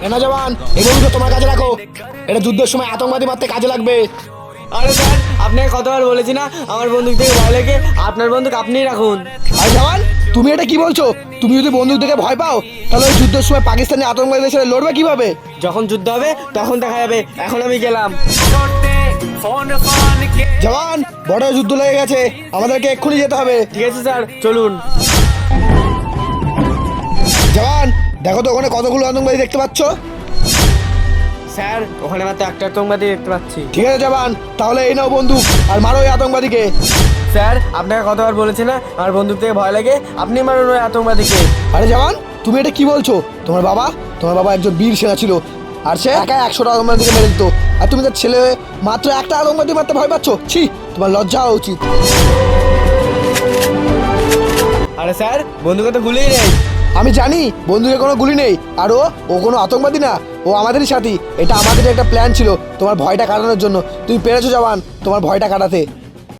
এনা জওয়ান, এই বন্দুকটা তোমার কাছে রাখো, এটা যুদ্ধের সময় আতঙ্কবাদী মারতে কাজে লাগবে। আরে স্যার, আপনাকে কতবার বলেছি না আমার বন্দুক থেকে ভয় লাগে, আপনার বন্দুক আপনিই রাখুন। আরে জওয়ান, তুমি এটা কি বলছো? তুমি যদি বন্দুক থেকে ভয় পাও তাহলে ওই যুদ্ধের সময় পাকিস্তানি আতঙ্কবাদীদের সাথে লড়বে কিভাবে? যখন যুদ্ধ হবে তখন দেখা যাবে, এখন আমি গেলাম। জওয়ান, বড় যুদ্ধ লেগে গেছে, আমাদেরকে এক্ষুনি যেতে হবে। ঠিক আছে স্যার, চলুন। জওয়ান, দেখো তো ওখানে কতগুলো আতঙ্কবাদী দেখতে পাচ্ছ? স্যার, ওখানে মাত্র একটা আতঙ্কবাদী দেখতে পাচ্ছি। ঠিক আছে জওয়ান, তাহলে এই নাও বন্দুক আর মারো ওই আতঙ্কবাদীকে। স্যার, আপনাকে কতবার বলেছি না আমার বন্দুক থেকে ভয় লাগে, আপনি মারুন ওই আতঙ্কবাদীকে। আরে জওয়ান, তুমি এটা কি বলছো? তোমার বাবা একজন বীর সেনা ছিল, আর সে একা 100টা আতঙ্কবাদীকে মেরে দিত, আর তুমি তার ছেলে হয়ে মাত্র একটা আতঙ্কবাদী মারতে ভয় পাচ্ছ? ছি, তোমার লজ্জা হওয়া উচিত। আরে স্যার, বন্দুকে তো গুলিই নেই। আমি জানি বন্ধুকে কোনো গুলি নেই, আর ও কোনো আতঙ্কবাদী না, ও আমাদেরই সাথী। এটা আমাদের একটা প্ল্যান ছিল তোমার ভয়টা কাটানোর জন্য। তুমি পেরেছো জওয়ান তোমার ভয়টা কাটাতে।